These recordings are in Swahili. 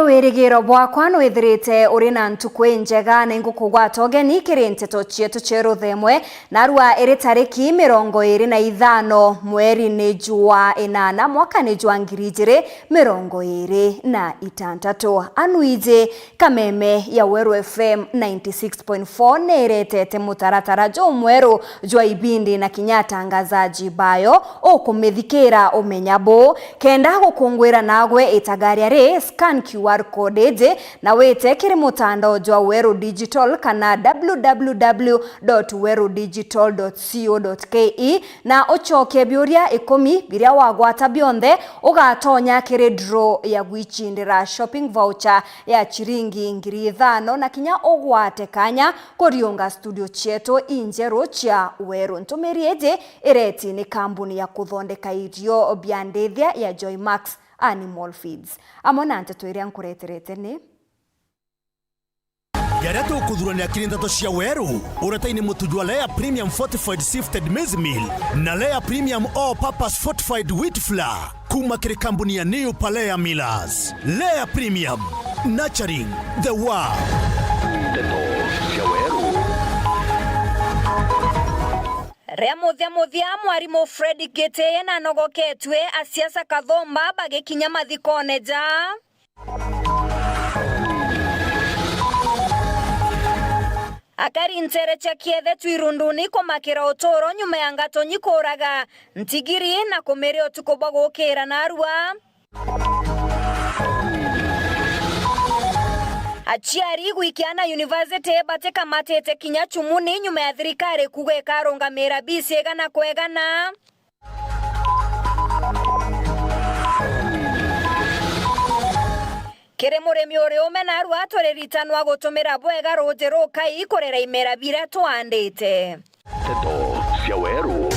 wirigiro bwakwa nwithirite uri na ntuku njega na ingukugwata ugeni kiri nteto cietu ceru themwe narua iri tariki 25 mweri ni jua inana mwaka ni jua 2026 anuije kameme ya Weru FM 96.4 neretete mutaratara jo mweru jwa ibindi na kinyatangazaji bayo okumithikira umenyabo kenda gukungwira nagwe itagaria re scan QR code na wete kiri mutandao jwa Weru Digital kana www.werudigital.co.ke na ochoke biuria 10 biria wagwata bionthe ugatonya kiri draw ya gwichindira shopping voucher ya chiringi 5,000 na kinya ugwate kanya kuriunga studio cheto injero chia Weru. Ntumirieje ireti ni kambuni ya kuthondeka irio biandethia ya Joy Max Animal Feeds. Amona nteto iria nkureterete ni Yareto kudhurania kirindato cia Weru uretaini mutujwa Lea Premium Fortified Sifted Maize Meal na Lea Premium All Purpose Fortified Wheat Flour kuma kiri kambuni ya New Palea Millers. Lea Premium, nurturing the world. Rea muthia mwarimu Fred Giteye na nogoketwe asiasa kathomba bagikinya mathikone ja akari ntere cha kiethe twirunduni kumakira utoro nyuma ya ngatonyi kuraga ntigiri na kumere utuko bagokera narua achiari gwikiana university bateka matete kinya chumuni nyuma ya thirikari kugwe karonga mera bisiega na kwegana kere muremi uri umena rwa toreritanwa gutumira bwega rujero kai ikorera imera bira twandite Teto cia Weru.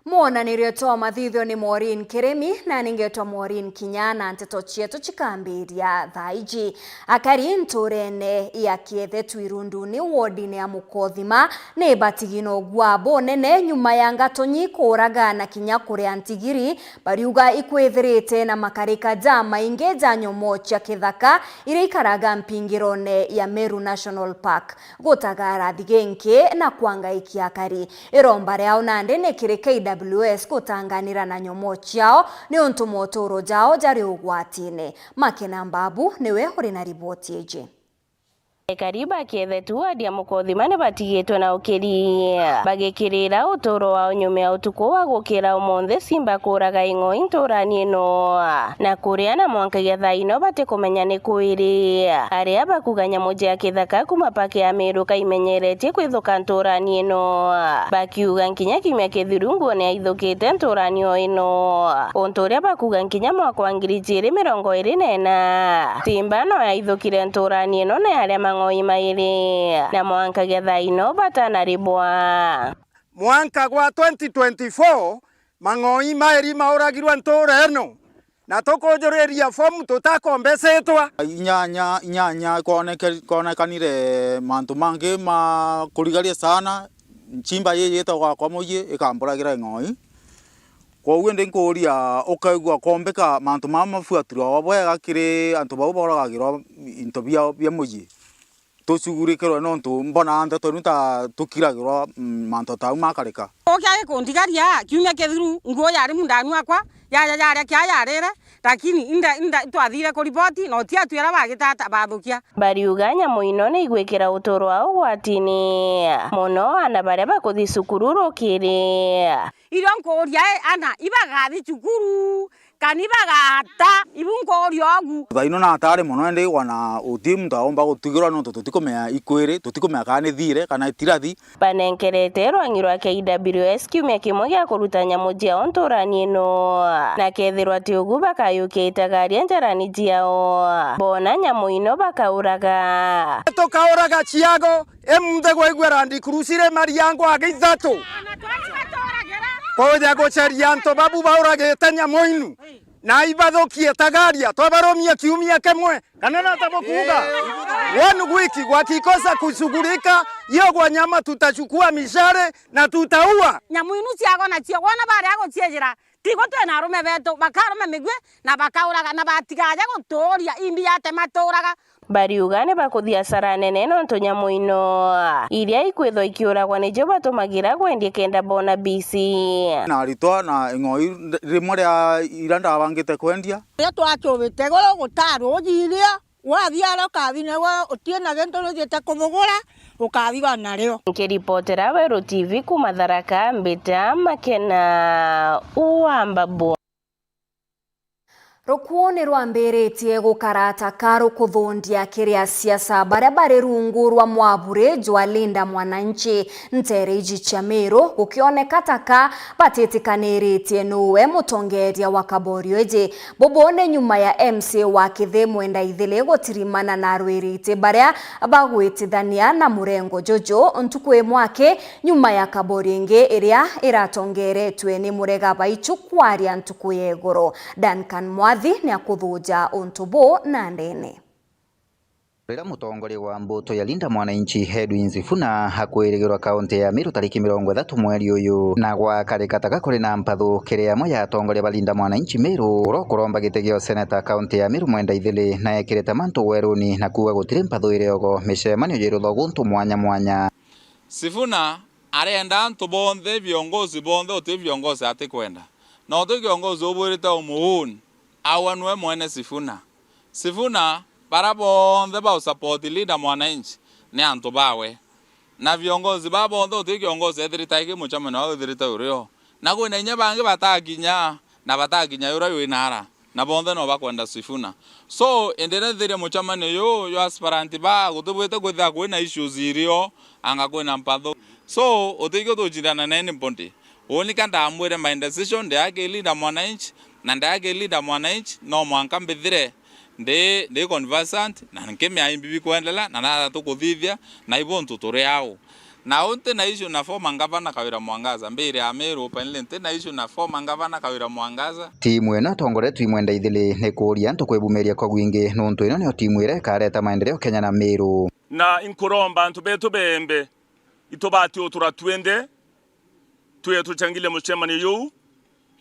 Muonanirio twa mathithio ni Maureen Kiremi na ningetwa Maureen Kinyana nteto cietu chikambiria thaiji akari nturene ya kiethe twirunduni wodine ya Mukothima ni batigino gwabo nene nyuma ya ngatonyi kuraga na kinya kuria ntigiri bariuga ikwethirite na makarika jama ingeja nyomo cia kithaka iri ikaraga mpingirone ya Meru National Park gutagara thigenke na kwangaikia akari irombare au nande ne kireke WS kutanganira na nyomo ciao ni untu motoro jao jari ugwatine. Makena Mbabu niwe uri na riboti eje. Kariba kiethe tu adia Mukothima ne batigitwe na ukiri bagikirira utoro wa nyume ya utuko wa gukira umonthe simba kuraga ingo inturani no na kuria na mwanka getha ino bate kumenya ni kuiri aria bakuganya moja ya kithaka kuma pake ya Meru kaimenyerete kwithuka nturani no bakiuga nkinya kimya kithirungu ne aithukite nturani o ino ontoria bakuga nkinya mwaka wa 2024 simba no aithukire nturani no ne aria ngoimaire na mwanka getha ino batana ribwa mwanka gwa 2024 mangoi mairi mauragirwa ntora eno na tukonjoreria fomu tutakombesetwa inyanya konekanire mantu mangi ma kurigaria sana nchimba yeyeta kwa moye ikamburagira ngoi kwa wende nkuria ukaigwa kombeka mantu mafuatura wabwega kiri antu bau boragirwa into bia moye tucugurikirwo no ntu mbona anda toruta tukiragirwo manto tau makareka okiage kundigaria kiumia kethiru nguo yari mundanu akwa yare kya yarere lakini inda twathire ku report no tia twira bagitata bathukia bariuga nyamo ino ni igwikira utoro wa ugwatini muno ana baria bakuthi cukuru rukiri irio nkuria ana ibagathi cukuru kanibagata ibunko ryogu thaino na atare muno ndi wana utimu taomba gutigirwa no tutikomea ikwiri tutikomea kana thire kana itirathi banenkerete rwangirwa KWS kiumia kimwe gya kuruta nyamo jia ontorani no na kethirwa ti ugu bakayukita garia njarani jiao bona nyamo ino bakauraga tukauraga ciago emuthe gwaigwera ndikurusire mariango agithatu koja gocharia nto babu bauragete nyamo inu na ibadhokie tagaria twabaromia kiumia kemwe kana natabokuga one wiki wakikosa kushughulika hiyo kwa nyama tutachukua mishare na tutaua nyamu inu ciago na cio wona bare ago ciejira tigo twena arume betu bakarume migwe na bakauraga na batigaja guturia imbi yate maturaga bariugane bakuthi asara nene nonto nyamu ino iria ikwitho ikiuragwa nijo batumagira gwendia kenda bona bisi na ritwa na ing'oi rimwe ria iranda bangite kwendia ria twachubite goro gutaru ujiria wathiara kabine wa utiena gento no thiete kuthugura ukabiga nario Nikiripotera Weru TV kuma Tharaka Mbita Makena Uambabo Rukuoni rwambĩrĩtie gũkarata karu kuthundia kiria siasa baria bari rungu rwa mwabure jwa Linda Mwananchi Ntereji Chamero gukioneka taka batitikanĩrĩtie nuwe mutongeria wa Kaborioje bobone nyuma ya MC wa Kithe Mwenda Ithile gutirimana na rwirite baria bagwitithania na murengo Jojo ntukwe mwake nyuma ya Kaborienge iria iratongeretwe ni murega baichu kwaria ntuku yegoro Duncan Mwathi ni akuthuja untubo na ndene. Rira mutongoria wa mbuto ya Linda Mwananchi Edwin Sifuna hakwirigirwa kaunti ya Meru tariki 30 mweri uyu na gwa karikataga kuri na mpathu kiria amwe ya atongoria ba Linda Mwananchi Meru urokuromba gitegio seneta kaunti ya Meru Mwenda Ithile na ekirete mantu weruni na kuwa gutire mpathu iriogo micemanio jirutho guntu mwanya mwanya. Sifuna arenda antu bonthe viongozi bonthe uti viongozi ati kwenda na uti viongozi ubwirite umuhuni awanwe mwene Sifuna para bonthe ba support Linda Mwananchi ni antu bawe na viongozi ba bonthe uti viongozi ethirita iki muchamano wa ethirita urio na kwina inya bangi batakinya na batakinya yura winara na bonthe no bakwenda Sifuna so endere thire muchamano yo aspirant ba gutubwite kwitha kwina issues irio anga kwina mpatho so uti gutujirana nene mpondi oni kanda amwire my decision de ake Linda Mwananchi na ndage Linda Mwananchi no mwanka mbithire ndi conversant na nkeme aimbibi kuendelea na nada tukuthithia na ibontu turi yao na unte na issue na forma ngavana Kawira Mwangaza mbere ya Meru openly nte na issue na forma ngavana Kawira Mwangaza timu eno tongoretwe Mwenda Ithile ne kuria nto kwebumeria kwa gwingi nonto ino ne timu ire kareta maendeleo Kenya na Meru na inkuromba ntu betu bembe itobati otura twende tuye tuchangile muchemani yu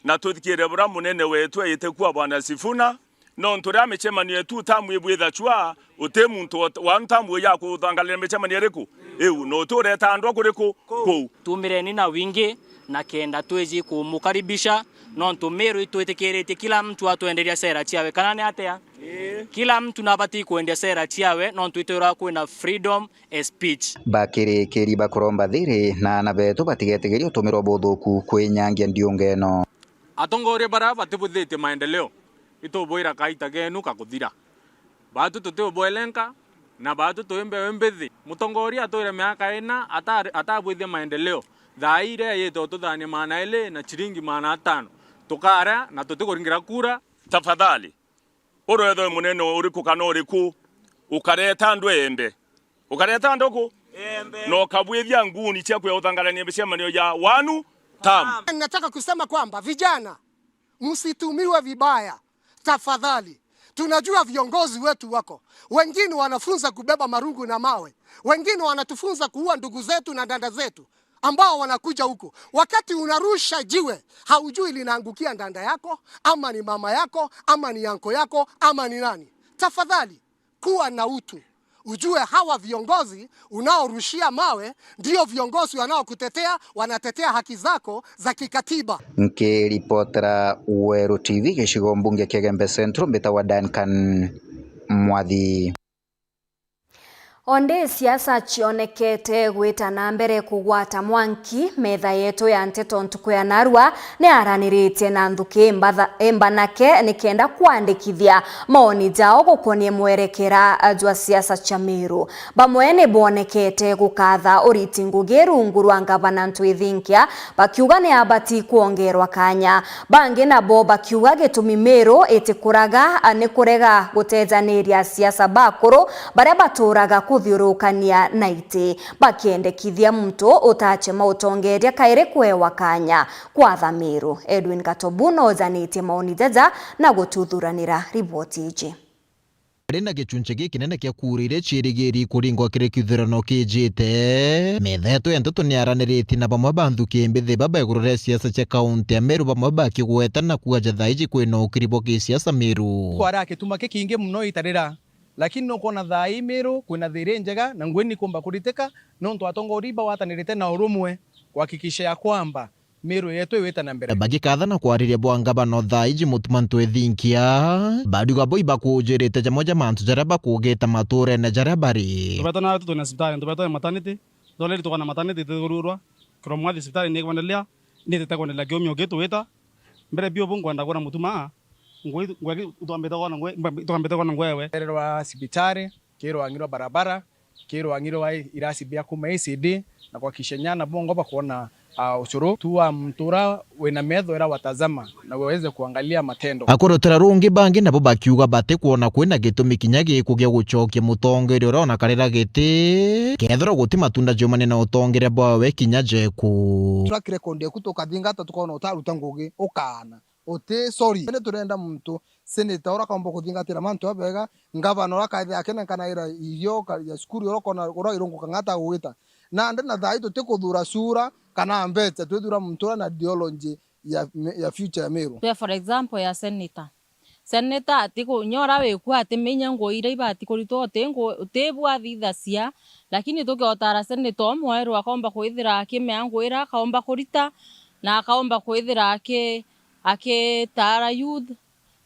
na tuthikire bura munene wetu ayite kuwa bwana Sifuna no ntura mechemani yetu tamu bwitha chwa utemu nto wantamu ya kuthangalia mechemani yereku eu no tureta ndo kuriku ko tumireni na wingi na kenda twezi kumukaribisha no ntumeru itwetekerete kila mtu atuenderia sera chiawe kana ni atea kila mtu nabati kuendea sera chiawe no ntuitora kwina freedom of speech bakiri kiriba kuromba thiri na nabeto batigetegerio tumiro bothuku kwinyangia ndiungeno atongoria bara batibuthite maendeleo itoboira kaita genu kakuthira batu tuteboelenka na batu tuembethi mutongoria atoire miaka ina atabwithia maendeleo thaire yeto tuthani mana ile na chiringi mana 5 tukara na tutikuringira kura tafadhali oroetho munene uriku kana uriku ukareta ndwembe ukareta ndoko no kabwithia nguni cia kuya uthangarania mbicemanio ya wanu tamu. Nataka kusema kwamba vijana msitumiwe vibaya tafadhali. Tunajua viongozi wetu wako wengine wanafunza kubeba marungu na mawe, wengine wanatufunza kuua ndugu zetu na dada zetu ambao wanakuja huko. Wakati unarusha jiwe haujui linaangukia ndanda yako ama ni mama yako ama ni yanko yako ama ni nani. Tafadhali kuwa na utu. Ujue hawa viongozi unaorushia mawe ndio viongozi wanaokutetea, wanatetea haki zako za kikatiba. Nikiripotera Weru TV gicigo mbunge kia Gembe Central Mbita wa Duncan Mwathi. Onde siasa chionekete gwita na mbere kugwata Mwanki metha yetu ya nteto ntuku ya Narua ne araniritie na nthuki embanake nikenda kuandikithia maoni jao gukonie mwerekera jwa siasa cha Meru bamwe ne bonekete gukatha uriti ngugi rungu rwa ngavana Ntwithinkia bakiuga ne abati kuongerwa kanya bangi nabo bakiuga gitumi Meru itikuraga ne kurega gutethaniria siasa bakuru baria baturaga kuthiurukania na iti bakiendekithia mtu utache mautongeria kaire kwewa kanya kwa Meru. Edwin Katobuno zanite maoni jaja na gututhuranira riboti iji. Rena gicunche gikinene kia kurire cirigiri kuringwa kire kithurano kijite metheto ya ntoto niaraniriti na bamwe banthuki mbithi baba igurure siasa cia kaunti ya Meru bamwe bakigweta na kuaja thaiji kwina ukiribo ki siasa Meru kwara kituma kikingi muno itarira lakini no kona thai Meru kwina thire njega na ngweni kumba kuriteka no ntwa atongori ba watanirite na urumwe kuhakikisha ya kwamba Meru yetu iweta na mbere bagikatha na kwariria bwangaba no thaiji mutumantu ethinkia baduga boi bakujirite jamoja mantu jara bakugita mature na jara bari tubatana tu na sibitari tubatana maternity dole tu kana maternity tegururwa kromwadi sibitari ni kwandelea ni tetakwenda gyomyo getu weta mbere bio bungu anda kona mutuma ngoi tuambeta kona ngwewe erwa sibitari kero angiro barabara kero angiro wa irasi bia kuma ECD na kwa kishenyana bongo bakuona ucuru tuwa mtura wena metho era watazama na weweze kuangalia matendo akorotera rungi bangi nabo bakiuga bate kuona kwina gitumi kinya gikugia gucokia mutongere urona karira giti kethero guti matunda jomane na utongere bwawe kinya jeku track record yeku tukathingata tukona utaruta ngugi ukana ote sorry ene turenda muntu senator ora kambo kuthingatira mantu abega ngavana ora kaithe akena kana ira irio ya skuru ora kona ora irungu kangata gwita na ndena thai tutikuthura sura kana mbete twithura muntu na ideology ya future ya Meru for example ya senator atiko nyora weku ati menya ngoire ibati kurito tengo tebwa thithacia lakini tukiotara senator mweru akomba kwithira akimeangwira kaomba kurita na akaomba kwithira ake tara youth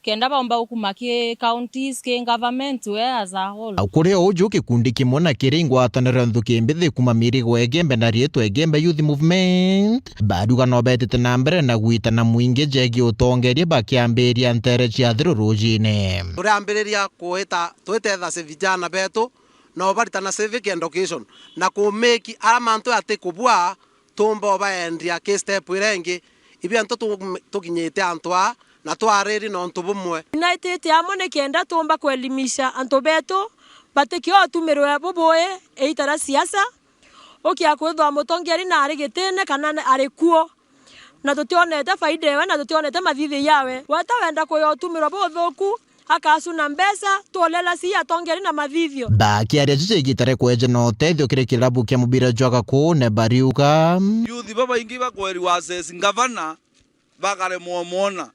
kenda baomba ukumake counties ke government we as a whole akure ojo kikundi kimona kiringwa atanira nthuki mbithi kuma mirigo egembe na rieto egembe youth movement baduga no betete na mbere na gwita na mwingi jegi utongerie bakiambiria ntere cia thirurujine turiambiriria kuita twethetha se vijana betu no barita na civic education na ku make aramantu ati kubwa tumbo baendia ke step irengi ibia nto tukinyete antwa na twariri no ntubumwe United amone kenda tumba kuelimisha antobeto batekio tumerwe boboe eitara siasa okia kwethwa mutongeri na ari gitene kana ari kuo na tutionete faida yawe na tutionete mathithi yawe wata wenda kuyo tumirwa bothoku akasu na mbesa tolela si atongeri na mathithio bakiaria jiche gitare kweje no tethio kire kilabu kia mubira jwaga ku ne bariuka youth baba ingi bakweri wa sesi ngavana bakare muomona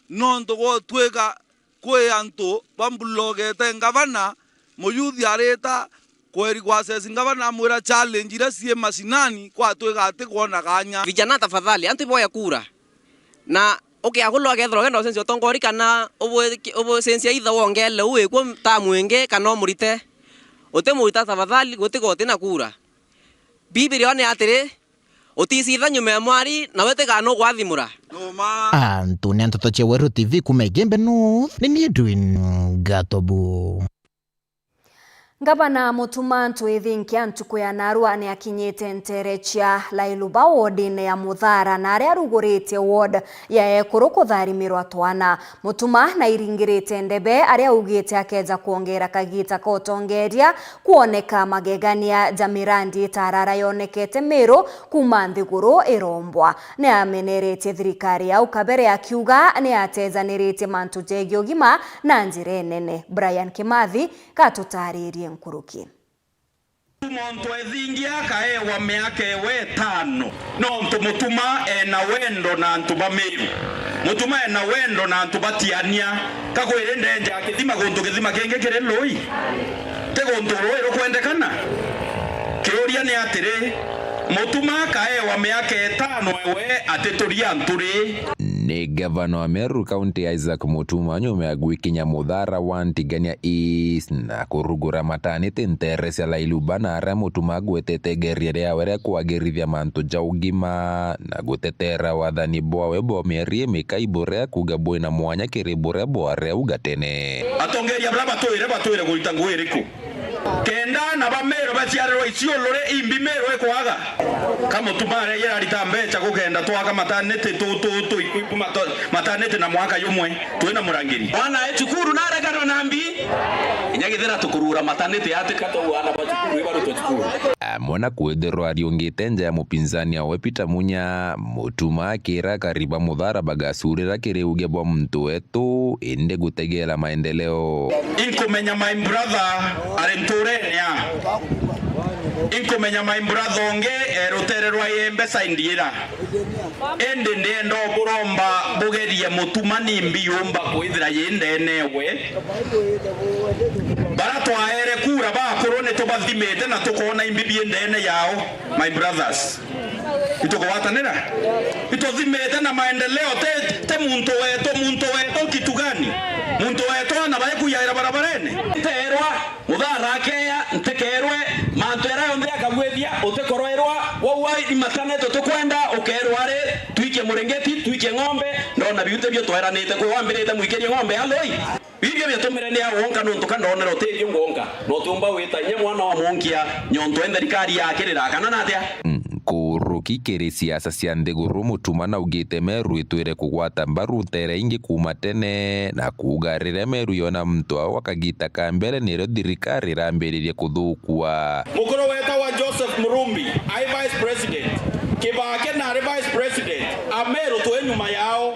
nonto go twega kwe anto bambulogete ngavana muyuthi areta kweri kwa sesi ngavana mwira challenge ira sie masinani kwa twega ati kuona ganya vijana tafadhali anti boya kura na okay agulo agethro gendo sensi otongori kana obo sensi either wongele uwe kwa tamwenge kana murite otemurita tafadhali gote na kura bibiri one atire otisitha nyume ya mwari na wete gano gwathimura Antonia Ntoto Cheweru TV kumegembe North ni Edwin Gatobu Ngabana mutumantu ethinkia ntuku ya narua ni akinyite ntere cia Lailuba ward-ine ya Muthara na aria arugurite ward ya Ekuru kutharimirwa twana mutuma na iringirite ndebe aria ugite akeja kuongera kagita kotongeria kuoneka magegania Jamirandi tarara yonekete Meru kuma Nthiguru irombwa ni amenerete thirikari ya ukabere akiuga ni atezanirite mantu jegi ugima na njire nene Brian Kimathi katutaririe nkuruki Muntu ethingia kae wa miaka we tano no mutuma ena wendo na ntuba Meru mutuma ena wendo na ntuba tiania kakwire ndenja kithima gundu kithima kenge kire loi te gundu roi kwendekana kiuria ni atire mutuma kae wa miaka 5 we atituria nturi ni gavana wa Meru County Isaac Mutuma nyume agwikinya Muthara wantigania East na kurugura maternity ntere cia Lailuba na aria Mutuma gwetete geria ria were kwagirithia mantu jaugima na gutetera wathani bwawe bwa mieri mikaibure kuga bwina mwanya kiribure bware ugatene atongeria batwire gurita ngwiriku kenda na bameru baciarerwa iciolore imbi Meru ekwaga kamutumare yera ritambecha kugenda twaga maternity maternity na mwaka yumwe twina murangiri wana echukuru naregano nambi inyagithira tukurura maternity atika twana bachukuru ibaru tuchukuru mwana kwethirwa ariungite nja ya mupinzani awe Peter Munya Mutuma akira Kariba Muthara bagasurira kiriuge bwa muntu wetu inde gutegela maendeleo. Inkumenya my brother arenturenia inkumenya my brother onge erotererwa yembe saindira ende ndendo buromba bugerie Mutuma nimbi yumba kwithira yende newe baratwaere kura bakorone tubathimete na tukona imbibi ndene yao my brothers itokowatanira itothimete na maendeleo te muntu wetu kitu gani muntu wetu na baye kuyaira barabarene terwa Muthara keya ntekerwe mantera yonde akagwethia utekoroerwa wawai imatane tukwenda ukerware twike murengeti twike ng'ombe ndona biute byo tweranite kwe wambirite mwikerie ng'ombe haloi bibyo byatumire ni awonka nonto kandonera uterio ngonga no tumba witanye mwana wa monkia nyonto enderikari yakirira kana natia kuruki kiri siasa cia nthiguru Mutuma na ugite Meru itwire kugwata mbaru tere ingi kuma tene na kugarire Meru yona mtu wa kagita ka mbere niro thirikari rambiririe kuthukua. Mukuru weta wa Joseph Murumbi ai vice president Kibake na vice president Ameru tu nyuma yao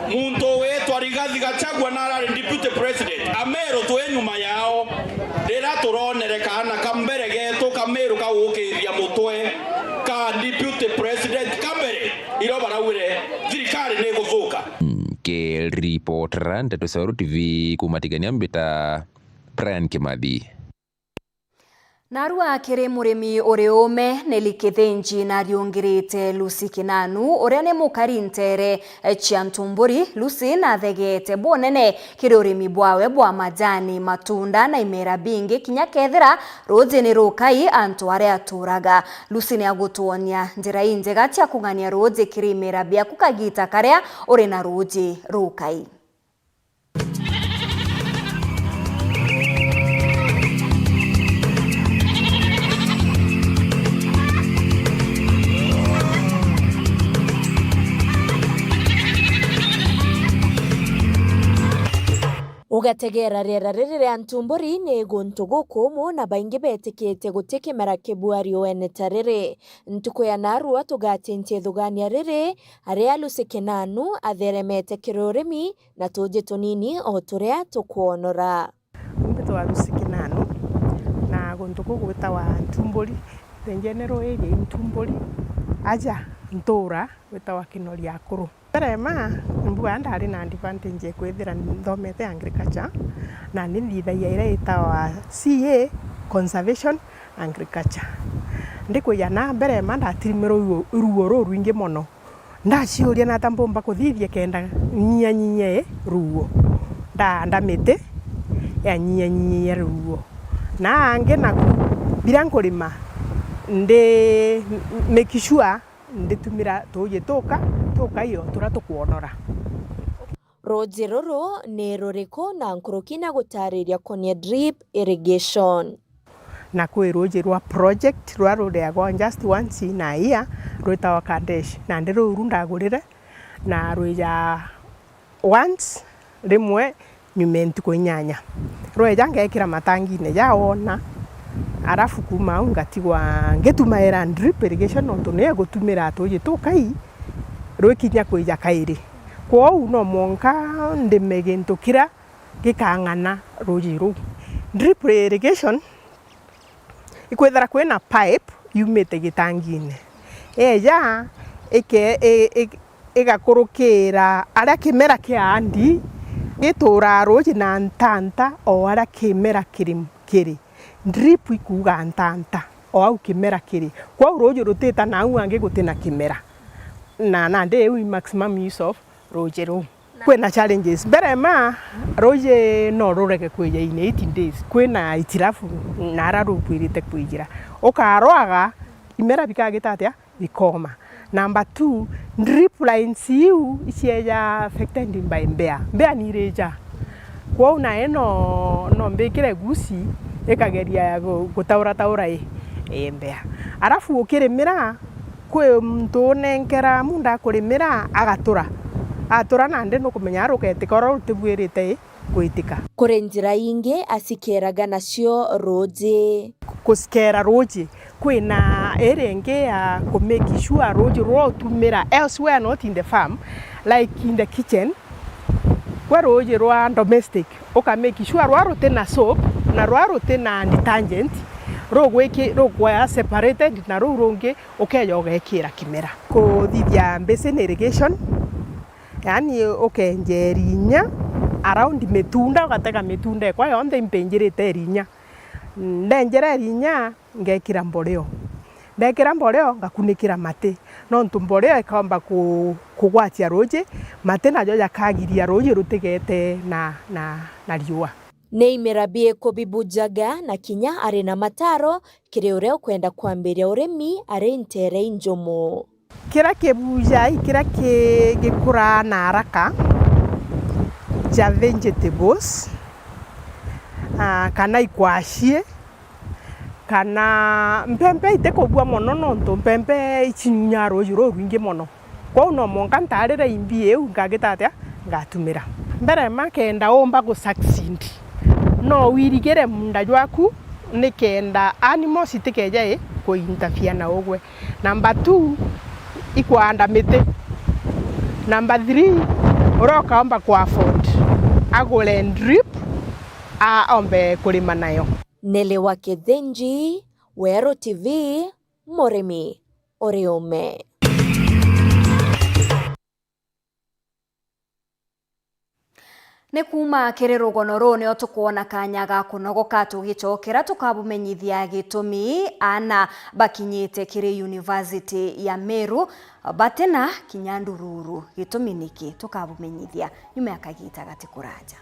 muntu wetu Rigathi Gachagua na ari deputy president Ameru tu nyuma yao rira turonere kana kambere geto Kameru kawukiria mutwe ka deputy president kambere iro barawire thirikari ne guthuka. Ke reporter Nteto Sauru TV kumatigania mbita Brian Kimathi. Narua kiri murimi uri ume nelikithinji na riungirite Lucy Kinanu uria ni mukari ntere cia Ntumburi. Lucy na thegete bonene kiri urimi bwawe bwa majani matunda na imera bingi kinya kethira roji ni rukai antu aria aturaga. Lucy ni agutuonia njira injega cia kungania roji kiri imera bia kukagita karia uri na roji rukai. Ugategera rera riri Ntumburi ni guntu gukumu na baingi betikite gutikimera kibwari wene tariri ntuku ya Narua tugatintie thugania riri aria Lucy Kinanu atheremete kirurimi na tuje tunini o turia tukuonora. Mbito wa Lucy Kinanu na guntu guguta wa Ntumburi the general area Ntumburi aja ntura wita wa Kinori akuru Perema mbua ndari na advantage kwethira thomete agriculture na nithithagia ira itawa CA conservation agriculture ndikuya na mbere mandatirimero ruo rwingi muno ndaciuria na tambomba kuthithia kenda nyinye ruo ndamite ya nyinye ruo na ange na birankurima ndi make sure nditumira tuje toka iyo turatukuonora. Roji ruru ni ruriko na nkurukina gutariria konie drip irrigation. Na kwe roji rwa project rwa rureagwa just once in a year rwitawa Kadesh na ndiro urundagurire na rwija once rimwe nyumenti kunyanya rweja ngekira matangine yaona arafu kuma ungatigwa ngetumaira drip irrigation nonto ne gutumira tuje tukai rwekinya kwija kairi kwou no monka ndimegentukira gikang'ana rujiru drip irrigation ikwethera kwena pipe yumite gitangine eja igakurukira aria kimera kiandi gitura ruji na ntanta o aria kimera kiri drip ikuga ntanta o au kimera kiri kwou ruji rutita na au angi gutina kimera na nde we maximum use of rojeru kwena challenges berema roje no rureke kweja in 18 days kwena itirafu nararu kwirite kwijira ukarwaga imera bikagitatia bikoma. Number 2 drip lines you isieja affected by mbea ni reja kwa una no mbekire gusi ekageria gutaura mbea arafu ukiremera kwe mtu nenkera munda kurimira atura na nde no kumenya rukete koro rutibwirite gwitika kuri njira ingi asikeraga nacio roji kusikera roji kwina erenge ya ku make sure roji ro tumira elsewhere not in the farm like in the kitchen kwa roji ro domestic oka make sure ro rote na soap na ro rote na detergent ro gwa separated na ro ronge okeyoga ekira kimera ko thithia basin irrigation yani okenjerinya around metunda ugatega metunda kwa yonde impenjirite rinya ndenjera rinya ngekira mboleo ndekira mboleo ngakunikira mate no ntumboleo ikamba kugwatia roji mate najo yakagiria roji rutigete na riua Neimera bieko bibujaga na kinya ari na mataro kiri uria kwenda kwambiria urimi ari ntere injomo kira kebuja kira gikura na haraka ja vegetables kana ikwashie kana mpempe itekobua mono nonto mpempe ichinyaro juro rwingi mono kwa uno monka ntarira imbi eu ngagitatia ngatumira mbere makenda omba go succeed no wirigere munda jwaku nikenda animals itikeje ko interfere na ogwe. Number 2 ikwanda mite. Number 3 uroka omba kwa afford agole drip ombe kulima nayo. Nele wake Thenji, Wero TV, Moremi, Oriome. Nĩ kuma kĩrĩ rũgano rũũ nĩo tũkuona kanya ga kũnogoka tũgĩcokera tũkabumenyithia gĩtũmi ana bakinyĩte kĩrĩ University ya Meru batena kinya Ndururu. Gĩtũmi nĩkĩ tũkabumenyithia nyuma ya kagita gati kũraja.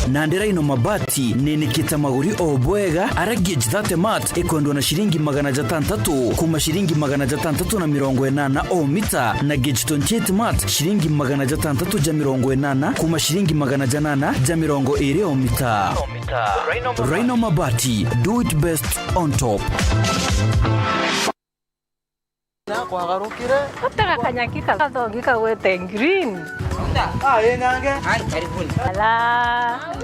Nandera ino mabati nenikita maguri obwega aragage 30 mat ekondwa na shilingi 600 kuma shilingi 680 o mita na gauge 28 mat shilingi 680 kuma shilingi 820 o mita. Rhino mabati, do it best on top. Kwa garukire utaka kanyakika kathongika wete green nange karibuni ala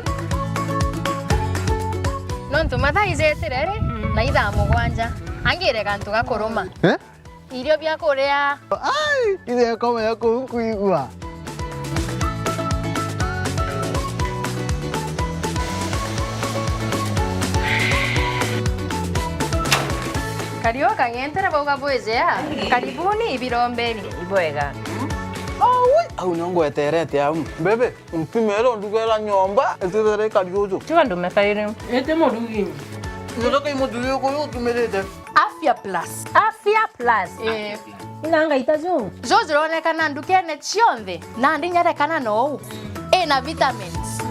nonto mathaizeterere na itha mugwanja angire kantu gakuruma irio bya kuria ile kama yako kuigwa Kario kangentera boga bwezea karibuni ibirombeni ibwega au nyongo eterete au bebe mpimero ndugela nyomba etere kariozo chiwa ndo mekaire ete modugi ndoka imodugi ko yotumerete Afya Plus inanga itazo zozironekana ndukene chionde na ndinyareka no na vitamins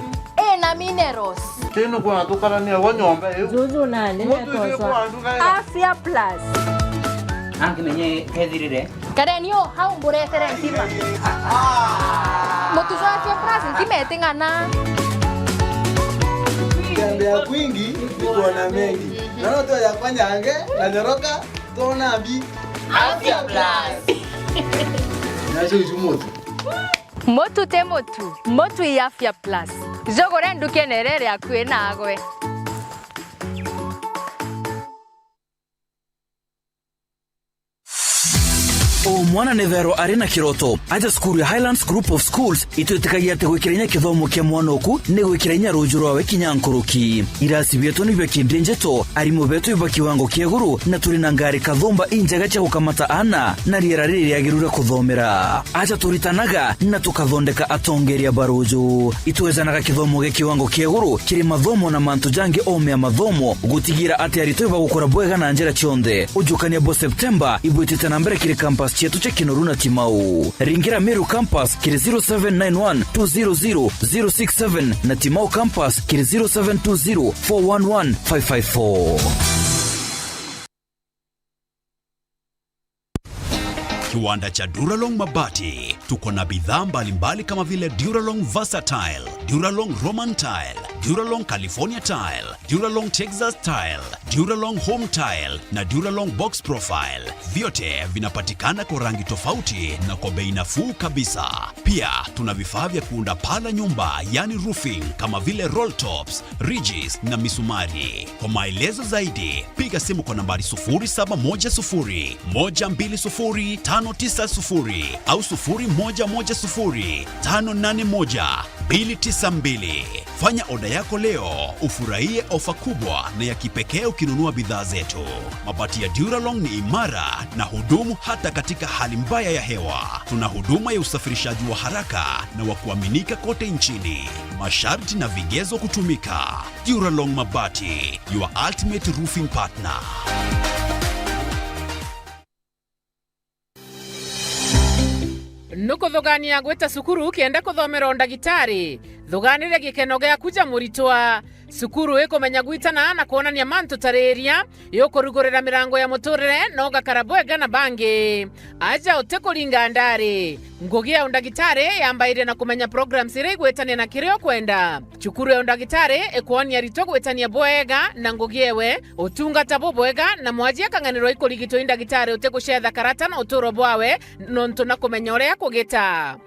na minerals teno kwa tukarania wa nyomba yo zuzu nane netosa Afya Plus angi menye kethirire karenio hau mburetere ntima mutuzo Afya Plus ntimetingana Tembea kwingi ikuona mengi nano to ya kwanyange na nyoroka tona bi Afya Plus nacho jumutu motu te motu ya Afya Plus jogore ndukenerere akwe nagwe O mwana nevero arena kiroto aja skuru ya Highlands Group of Schools itwetekagia ate gwikiranya kithomo kia mwana oku ne gwikiranya ruju rwawe kinyankuruki irasi bieto nibyo kindinjeto arimo beto iba kiwango kieguru na turi na ngari kathomba injaga cha gukamata ana na riera riri yagirura kuthomera aja turitanaga na tukathondeka atongeria baruju itwezanaga kithomo ge kiwango kieguru kiri mathomo na mantu jange ome ya mathomo gutigira ate arito iba gukora bwega na njera chionde ujukania bo September ibwitite na mbere kiri campus chetu cha Kinoruna Timau. Ringira Meru campus kiri 0791200067 na Timau campus kiri 0720411554. Kiwanda cha Duralong Mabati. Tuko na bidhaa mbalimbali kama vile Duralong Versatile, Duralong Roman Tile, Duralong California Tile, Duralong Texas Tile, Duralong Home Tile na Duralong Box Profile. Vyote vinapatikana kwa rangi tofauti na kwa bei nafuu kabisa. Pia tuna vifaa vya kuunda paa la nyumba, yani roofing, kama vile roll tops, ridges na misumari. Kwa maelezo zaidi, piga simu kwa nambari 0710 120 590 au 0110 581 292. Fanya oda yako leo, ufurahie ofa kubwa na ya kipekee ukinunua bidhaa zetu. Mabati ya Duralong ni imara na hudumu hata katika hali mbaya ya hewa. Tuna huduma ya usafirishaji wa haraka na wa kuaminika kote nchini. Masharti na vigezo kutumika. Duralong Mabati, your ultimate roofing partner. Nuko thogani ya gweta sukuru kienda kuthomera ondagitari. Thogani re gikeno gya kuja muritwa. Sukuru eko menya gwitana na kuonania manto tareria. Yoko rugorera mirango ya motorere noga karabwega na bange. Aja oteko linga andare. Ngogia ondagitari yambaire na kumenya programs ire gwetania na kireo kwenda. Chukuru ya ondagitari ekuoni ya rito gwetania bwega na ngogiewe. Otunga tabo bwega na mwajia kanganiro iko ligito indagitari oteko shetha karata na otoro bwawe. Nonto na kumenya ore ya kugeta.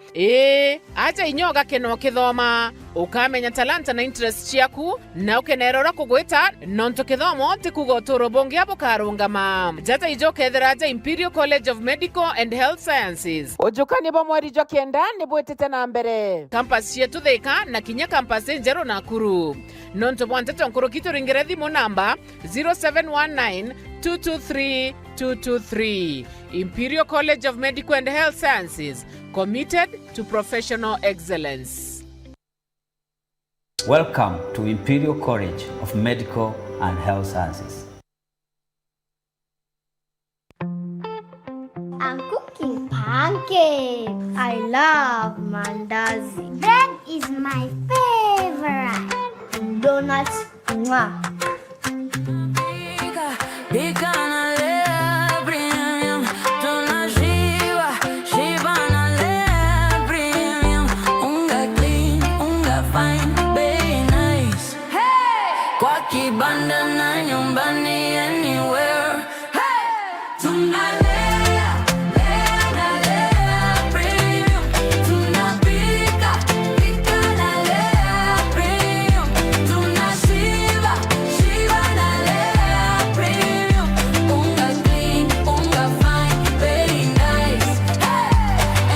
Aja inyoga keno kithoma. Ukamenya talanta na interest chiaku. Na ukenerora kugweta nonto kithomo tikugo otoro bongi abo karungama. Jata ijoke theraja Imperial College of Medical and Health Sciences. Ojukani bo mweri jo kenda ni bwetete na mbere. Campus yetu Thika na Kinya campus Njero Nakuru. Nonto bwantete nkuru kitu ringerethi mo namba 0719 223 223. Imperial College of Medical and Health Sciences, committed to professional excellence. Welcome to Imperial College of Medical and Health Sciences. I'm cooking pancakes. I love mandazi. Bread is my favorite. Donuts, mwah. Bandana nyumbani anywhere. Hey! Tunalea, lea premium. Tunapika, pika na lea premium. Tunashiba, shiba na lea premium. Unga clean, unga fine, very nice. Hey!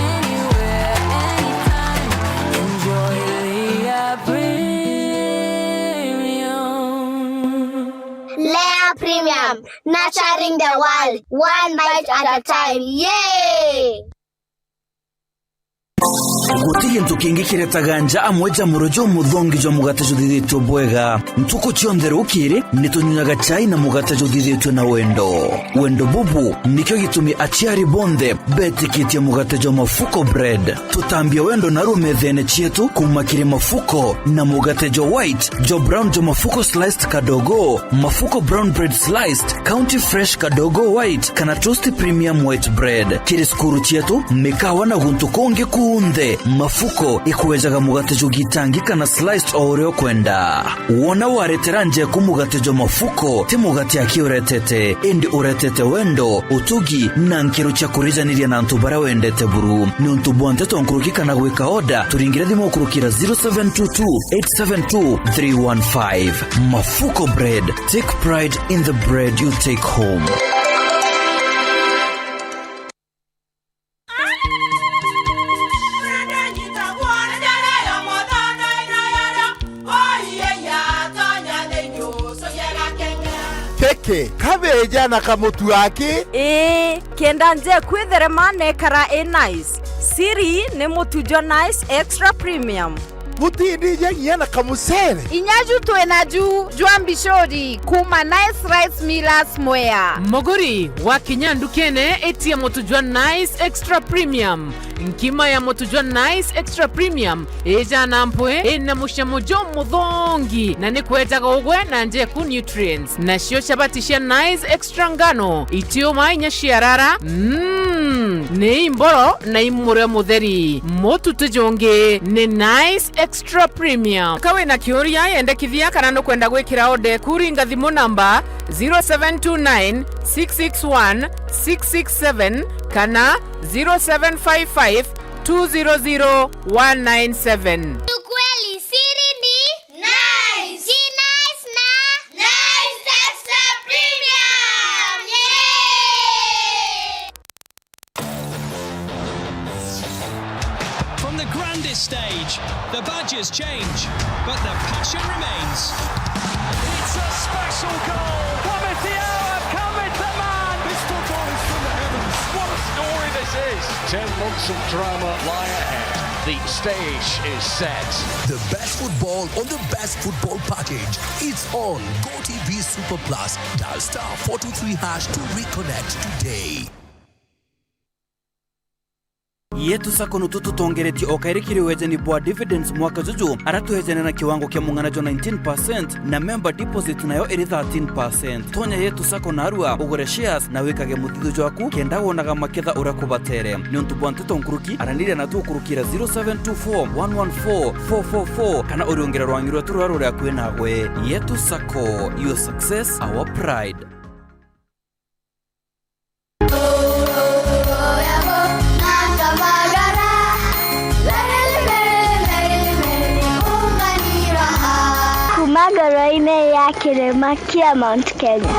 Anywhere, anytime, enjoy Lea premium. Lea Premium, nurturing the world, one bite at a time. Yay! Gutigi ntukingi kiretaganja amweja murojo muthongi jo mugate juthithitio bwega ntuko chionthero ukiri nitunyaga chai na mugate juthithitio na wendo bubu nikyo gitumi achiari bonde betikitie mugate jo mafuko bread tutambia wendo na rumethene chietu kumakire mafuko na mugate jo white jo brown jo mafuko sliced kadogo mafuko brown bread sliced county fresh kadogo white kana toasty premium white bread kiriskuru chietu mikawa na guntu konge kuunde mafuko ikuwezaga mugate jo gitangika na sliced oreo kwenda wona wareteranje ku mugate jo mafuko ti mugate akiuretete indi uretete wendo utugi na nkiro cha kurizaniria na ntubara wendete buru ni ntubonte tonkurukika na gweka oda turingire thimo kurukira 0722 872 315 mafuko bread, take pride in the bread you take home. Keke, kabeja na kamutu wake? Kenda nje kwitherema nekara nice. Siri ne mutujo nice extra premium. Mutindi nyenye na kamusere. Inyaju tuenaju juambishori kuma nice rice millers moya. Moguri wa Kinyandu kene eti ya motujwa nice extra premium. Nkima ya motujwa nice extra premium eja nampwe ena mushamojo mudhongi na nikweta gogwe na nje ku nutrients na shio shabatisha nice extra ngano itio mainya shiarara ni imboro na imure mutheri mutu tujonge ni Nice Extra Premium. Kawe na kiuria yendekithia kana no kwenda gwikira ode kuringa thimu namba 0729 661 667 kana 0755 200 197. Ukweli siri ni Nice. Ji Nice na Nice Extra Premium. From the grandest stage, the badges change, but the passion remains. It's a special goal. Cometh the hour, cometh the man. This football is from the heavens. What a story this is. 10 months of drama lie ahead. The stage is set. The best football on the best football package. It's on GoTV Super Plus. Dial star 423# to reconnect today. yetu sako nututu tongereti okairikiri wejeni bwa dividends mwaka juju aratuhejene na kiwango kia munganajo 19% na member deposit nayo iri 13%. Tonya yetu sako narua ugure shares na wikage muthido jwaku kenda wonaga maketha urakubatere niontu bwa ntuto nkuruki aranire na tukurukira 0724 114 444 kana uriongera rwangirwa turaro rya kwenagwe. Yetu sako, your success our pride. Magaraine ya Kirema kia Mount Kenya.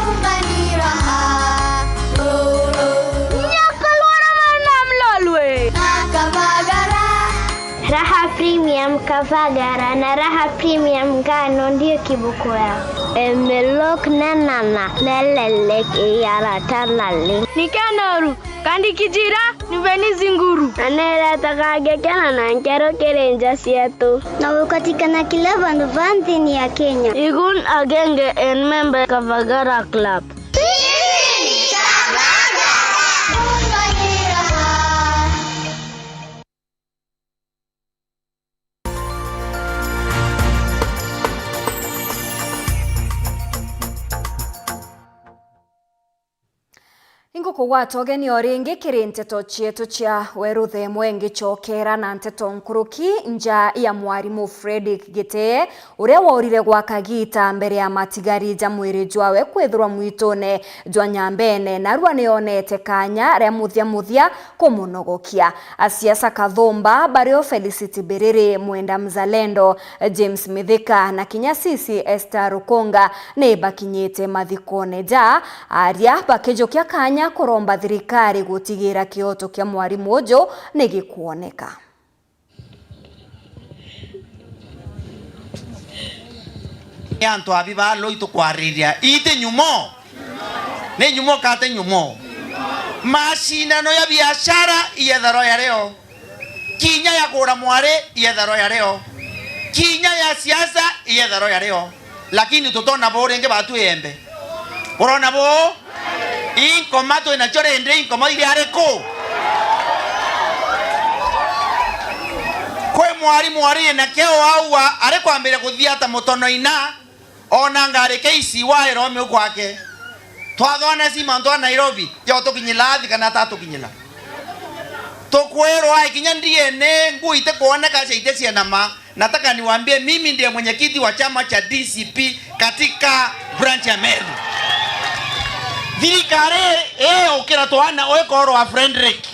Raha Premium Kavagara na Raha Premium Ngano ndio kibuku yao. Emelok na nana nelelek yara tanale. Nikanoru kandi kijira niveni zinguru. Anela takage kana na nkero kerenja sietu. Na ukatikana kila bandu vantini ya Kenya. Igun agenge en member Kavagara Club. Ingo kugwata ogeni oringi kiri nteto chietu chia weruthe mwengi chokera na nteto nkuruki nja ya mwarimu Fredrick Gitee uria worire gwa kagita mbere ya matigari ja mwiri jwawe kwithirwa mwitone jwa nyambene na rwa nionete kanya ria muthia kumunogokia. Asiasa Kathumba bario Felicity Berere mwenda mzalendo James Mithika na Kinyasisi Esther Rukonga ne bakinyete mathikone ja aria bakejokia kanya kuromba thirikari gutigira kioto kia mwarimu ujo nigikuoneka. Yanto abiba loito kwariria ite nyumo ne nyumo kate nyumo mashina no ya biashara iyetharo ya leo kinya ya kura mware iyetharo ya leo kinya ya siasa iyetharo ya leo lakini tutona borenge batu embe urona bo inkomato inachore ende inkoma ile areko kwe mwari na keo aua areko ambere kuthiata mutono ina ona ngareke isi wa Rome kwake twathona sima ndo Nairobi yo tukinyila thika tatu kinyila tokwerwa ikinya ndiye ne nguite kuoneka cheite cienama. Nataka niwaambie mimi ndiye mwenyekiti wa chama cha DCP katika branch ya Meru. Thirikari ukira twana oekoro wa Fredrick.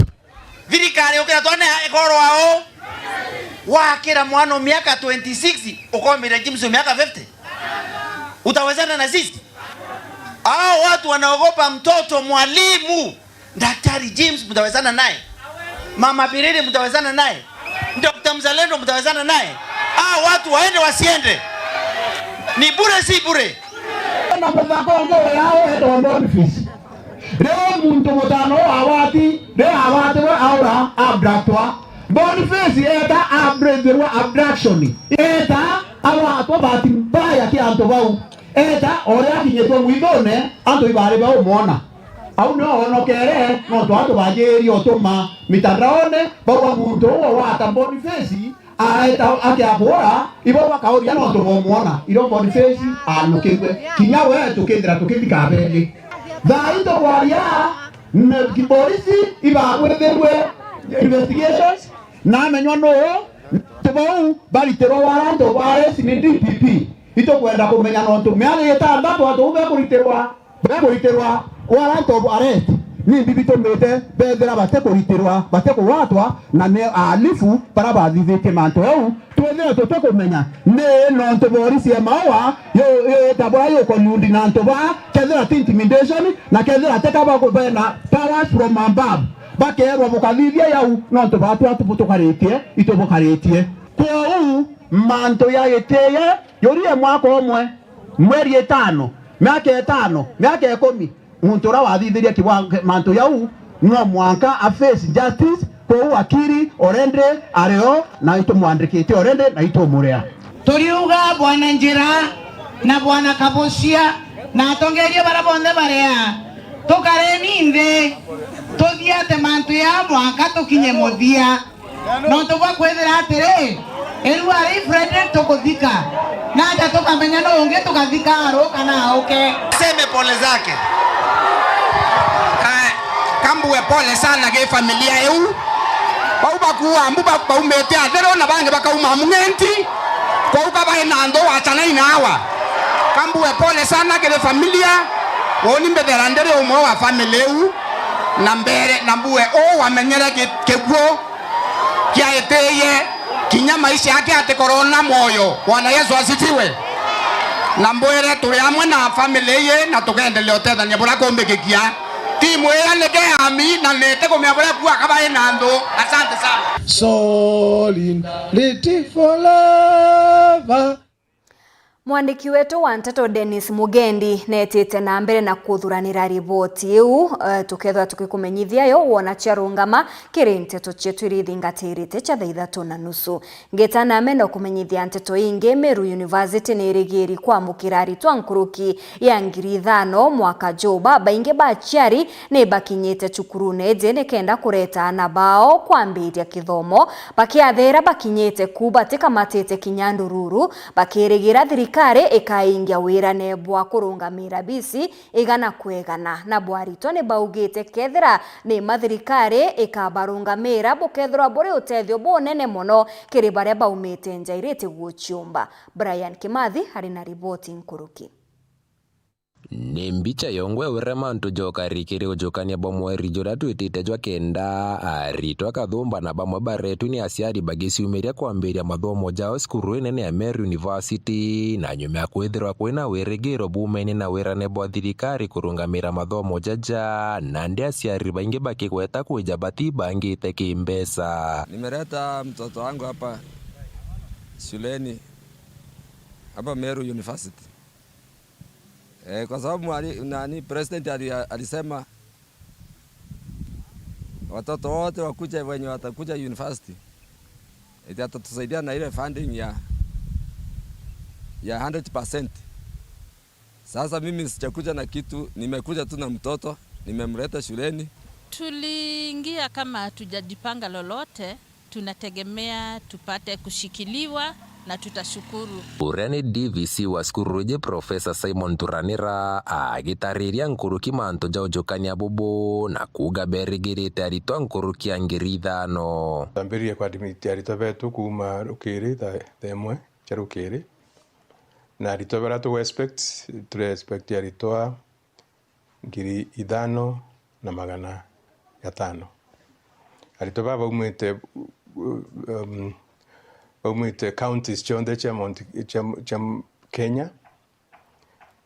Thirikari ukira twana ekoro wao wakira mwana miaka 26 ukomira James miaka 50. Utawezana na sisi? Hao watu wanaogopa mtoto mwalimu. Daktari James mtawezana naye? Mama Biriri mtawezana naye? Dr. Mzalendo mtawezana naye? Hao watu waende wasiende? Ni bure si bure? Na mtako ngao yao eto Boniface. Leo muntu mutano awati, de awati wa aura abductwa. Boniface eta abrenderwa abduction. Eta awatwa bati mbaya ki anto bau. Eta oria kinyetwa mwithone anto ibare bau mona. Au no onokere no to anto bajeri otoma mitandaone bau muntu wa ta Boniface. Aeta akiabora ibo bakaoria no to muona iro Boniface anokegwe kinya we tukendera tukendikabele. Dhaito waria ne kiborisi iba wetherwe investigations na menywa no tebau baritero waranto bares ni DPP ito kwenda kumenya no to meale yetandatu atobe kuriterwa waranto arrest ni bibito mete bedera bate kuwatwa na ne alifu para bathithite manto eu twethera tutokumenya ne no ntoborisi mawa yo tabora yo konundi na ntoba kethera intimidation na kethera tekaba kubena powers from above bakerwa mukathithia yau no ntoba tutukaritie itobokaritie kwa manto ya yeteye yorie mwaka omwe mweri 5 miaka 5 miaka 10 untora wathithiria kiwango manto yau no mwanka a face justice kwa akiri orende areo na ito mwandikite orende na ito murea turiuga bwana Njira na bwana Kabusia na tongeria barabonde barea tukareni nde tuthiate manto ya mwanka tukinye muthia no tugwa kwethera atire eru ari Frederick tukuthika naja tukamenya no unge tukathika aro kana oke seme pole zake kambuwe pole sana ge familia eu baubakuwa mbuba baumete athero na bange bakauma mungenti kwa ukaba inando wachana inawa kambuwe pole sana ge familia woni mbethera ndere umwe wa family eu na mbere na mbuwe o wamenyere kegwo kiaeteye kinya maisha yake ate corona moyo. Bwana Yesu asifiwe. Na mbwere tuli amwe na family ye na tugendelea tethania bora kombekekia timu ya neke ami na nete komya bora kwa kabaye nando. Asante sana. Solidarity forever. Mwandiki wetu wa Nteto Dennis Mugendi netete na mbere na kuthuranira riboti iu tukethwa tukikumenyithia yo wona charungama kiri Nteto chetu irithingatirite cha 3:30 ngetana meno kumenyithia Nteto inge Meru University ni rigiri kwa mukirari twa nkuruki ya 5,000 mwaka joba bainge bachiari ni bakinyite chukurune je ne kenda kureta na bao kwambiria kithomo bakiathera bakinyite kubatika matete kinyandururu bakirigira kare ekaingia wira nebwa kurungamira bisi igana kwegana na bwarito ne baugite kethira ni mathirikari ekabarungamira bukethira bore utethio bonene muno kiri baria baumite njairite guchiumba. Brian Kimathi hari na ripoti nkuruki. Ni mbicha yongwe uremantu joka rikiri ujokania bomwe rijora tuitite jwa kenda arito akathumba na bamwe baretu ni asiari bagisi umeria kwambiria mathomo jao skuru nene ya Meru University na nyume ya kwithirwa kwina wirigiro bumene na wirane bwa thirikari kurungamira mathomo jaja na ndi asiari baingi bakikweta kuja bati bangite kimbesa. Nimeleta mtoto wangu hapa shuleni hapa Meru University. Kwa sababu president alisema watoto wote wakuja wenye watakuja university itatusaidia na ile funding ya 100%. Sasa mimi sijakuja na kitu, nimekuja tu na mtoto, nimemleta shuleni. Tuliingia kama hatujajipanga lolote, tunategemea tupate kushikiliwa na tutashukuru. Urani DVC wa Skuruji Profesa Simon Turanira agitariria nkuruki manto jao jokania bubu na kuga berigirite arito nkuruki angirithano. Tambiria kwa dimiti arito betu kuma rukiri temwe cha rukiri na arito bera tu respect aritoa ngiri 5,500 arito baba umete umite counties chonde cha Kenya,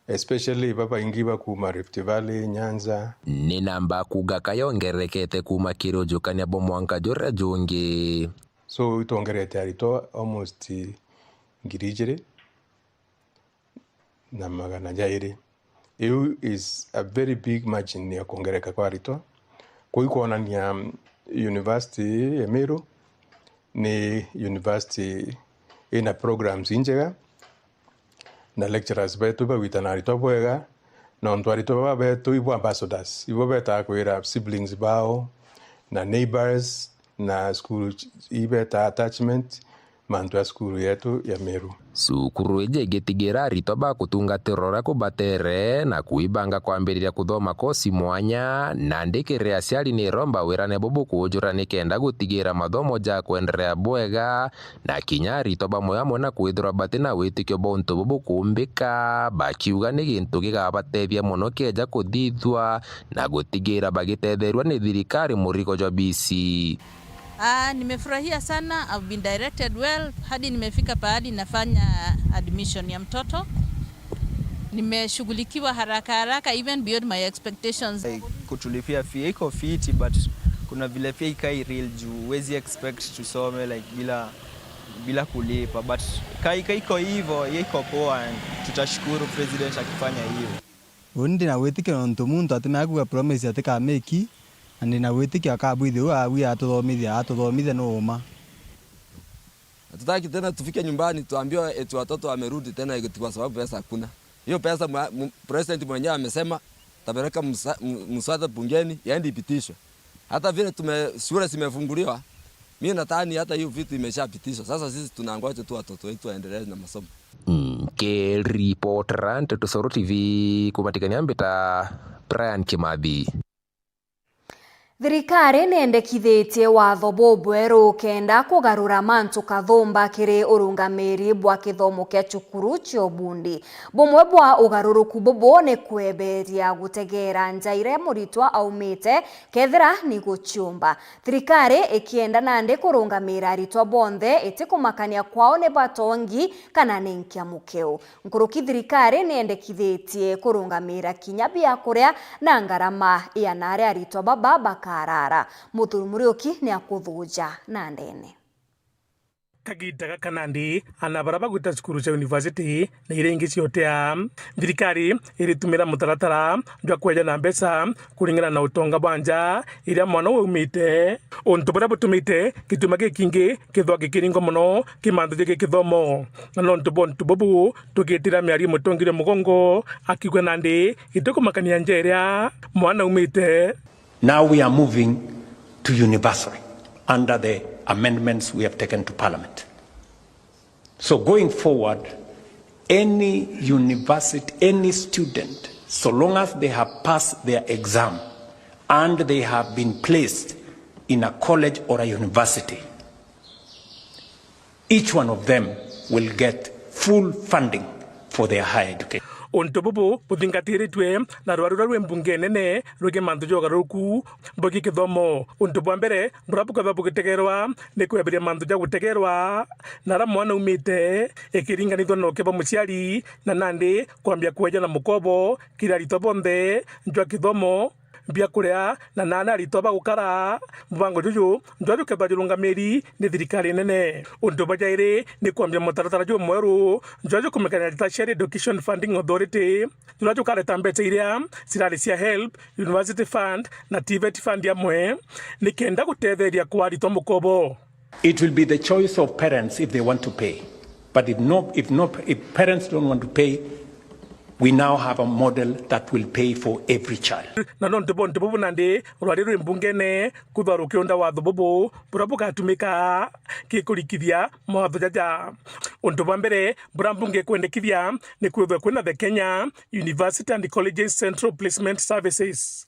especially baba ingiba kuma Rift Valley, Nyanza. Ni namba kuga kayongerekete kuma kirojukania bomwanka jora jongi. So itongerete arito almost ngirijere na magana jairi. It is a very big margin ya kongereka kwa arito. Kwa hiyo kuonania University ya Meru ni university ina programs injega na lecturers betu bawitana arito bwega na onto arito betu ibo ambassadors ibo beta kwira siblings bao na neighbors na school ibeta attachment mantu ya skuru yetu ya Meru. Cukuru ije gitigira arito ba kutungatirora kubatere na kuibanga kwambiriria kuthoma kosi mwanya na ndikire aciari ni romba wirane bubu kujura nikenda gutigira mathomo ja kwenderea bwega na kinya arito bamwe amwe na kwithura batina witikio bonto bubu kumbika bakiuga ni gintu gigabatethia muno keja kuthithwa na gutigira bagitetherwa ni thirikari muriko jwa BC. Nimefurahia sana. I've been directed well hadi nimefika pahali nafanya admission ya mtoto. Nimeshughulikiwa haraka even beyond my expectations. Kutulipia fee iko fiti but kuna vile pia ikai real juu wezi expect tusome like bila kulipa but iko hivyo iko poa and tutashukuru president akifanya hivyo. Undi na wetike onto muntu atimaguga promise atika meki andi na wetike akabwithe awi atuthomithia no uma. Hatutaki tena tufike nyumbani tuambiwe eti watoto wamerudi tena eti kwa sababu pesa hakuna. Hiyo pesa president mwenyewe amesema tapeleka mswada bungeni yaende ipitishwe. Hata vile shule zimefunguliwa. Mimi nadhani hata hiyo vitu imeshapitishwa. Sasa sisi tunangoja tu watoto wetu waendelee na masomo. Ke reporter Nteto Cero TV kumatikania mbita Brian Kimathi. Thirikari nendekithitie watho bobweru kenda kugarura mantu kathumba kiri urungamiri bwa kithomo kia cukuru cia Bundi. Bumwe bwa ugaruruku bubu ni kweberia gutegera njaire muritwa aumite kethira ni guchumba. Thirikari ikienda nandi kurungamira aritwa bonthe itikumakania kwao ni batongi kana ni nkiamukeu. Nkuruki thirikari nendekithitie kurungamira kinya bia kuria na ngarama ya nare aritwa baba Karara. Muthuri Muriuki ni akuthuja na ndene. Kagita kanandi anabaraba guta cukuru cia university na irengi ciotea thirikari iritumira mutaratara jwa kweja na mbeca kuringana na utonga banja iria mwana umite untu bara butumite kituma gikingi kithwa gikiringo muno kimandu giki kithomo na nontu bontu bobu tugitira miari mutongire mugongo akigwa nandi itukumakania njeria mwana umite. Now we are moving to universal under the amendments we have taken to Parliament. So going forward, any university, any student, so long as they have passed their exam and they have been placed in a college or a university, each one of them will get full funding for their higher education. Untu bubu buthingatiritwe na rwarura rwe mbunge nene ruge mantu jogaruku bogi kithomo. Untu bwa mbere burabu katha bugitegerwa ni kweberia mantu ja gutegerwa na ra mwana umite ikiringanithwa no keba muciari na nandi kwambia kweja na mukobo kira rito bonthe njwa kithomo bia kuria na nana rito ba gukara mubango juju njwa keba jirungamiri ni thirikari nene. Untu bajaire ni kwambia mutaratara jo mweru njwa kumekana tertiary education funding authority njwa kareta mbete iria sirari cia help university fund na TVET fund ya mwe ni kenda gutetheria kwa rito mukobo. It will be the choice of parents if they want to pay, but if parents don't want to pay, we now have a model that will pay for every child. Na nontu bobu nandi rwariru mbungene kutharu kionda watho bobo burabu gatumika kikurikithia mawatho jaja. Untu bwa mbere burambunge kwendekithia ni kwina the Kenya University and Colleges Central Placement Services.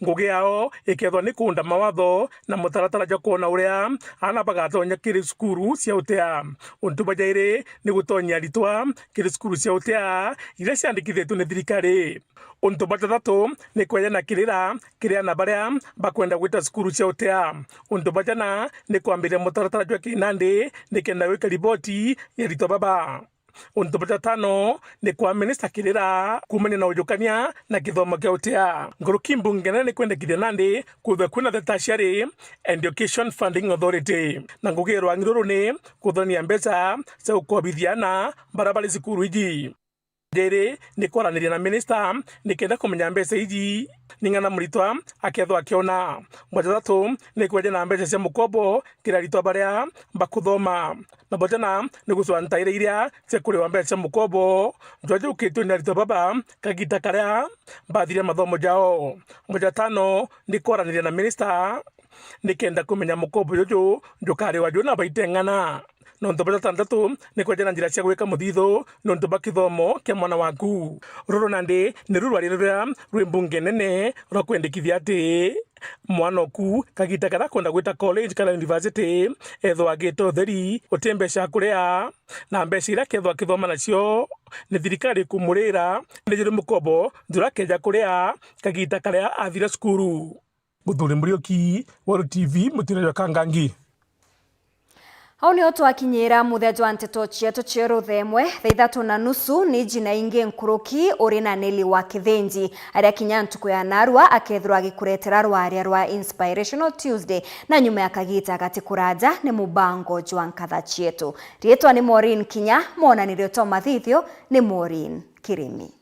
Ngugi yao ikethwa ni kuunda mawatho na mutaratara ja kuona uria ana bagatonya kiri cukuru cia utea. Untu bajaire ni gutonya ritwa kiri cukuru cia utea iria ciandikithitwe ni thirikari. Untu batatatu ni kwenda kirira kiria na baria bakwenda gwita cukuru cia utea. Untu bajana ni kwambiria mutaratara jwa kinandi ni kenda wika riboti ya ritwa baba. Untu batatano ni kwa minister kirira kumenya na ujukania na kithomo kia utea. Nguruki mbunge ni kwendekithia nandi kuthwa kwina the tertiary education funding authority na ngugi rwangiruru ni kuthania mbeca cia ukobithiana barabara cukuru iji. Jere ni kwaraniria na minister ni kenda kumenya mbeca iji ningana muritwa akethwa akiona. Mwatatatu ni kweja na mbeca cia mukobo kira ritwa baria bakuthoma na botana ni guswa ntaire iria cia kuriwa mbeca cia mukobo njwaje ukitwe na ritwa baba kagita karia bathire mathomo jao. Mwatatano ni kwaraniria na minister ni kenda kumenya mukobo jojo njukari wa jona baitengana nontu batandatu ni kwejana njira cia gwika muthithu nontu bakithomo kia mwana waku ruru nandi ni rurwari rura rw'imbunge nene rwa kwendekithia ati mwana oku kagita kada kwenda gwita college kana university ethwa gito theri utembesha kuria na mbeca ira kethwa kithoma nacio ni thirikari kumurira ni jiru mukobo njura keja kuria kagita karia athira skuru Muthuri Murioki wa TV Mutirwa Kangangi. Hau ni twakinyira muthejo wa nteto cietu cia ruthemwe thaa 3:30 ni jina ingi nkuruki uri na Neli wa Kithenji aria kinya ntuku ya narua akethirwa agikuretera rwaria rwa Inspirational Tuesday na nyuma ya kagita gati kuraja ni mubango jwa nkatha cietu. Rietwa ni Maureen Kinya, monanirio to mathithio ni Maureen Kirimi.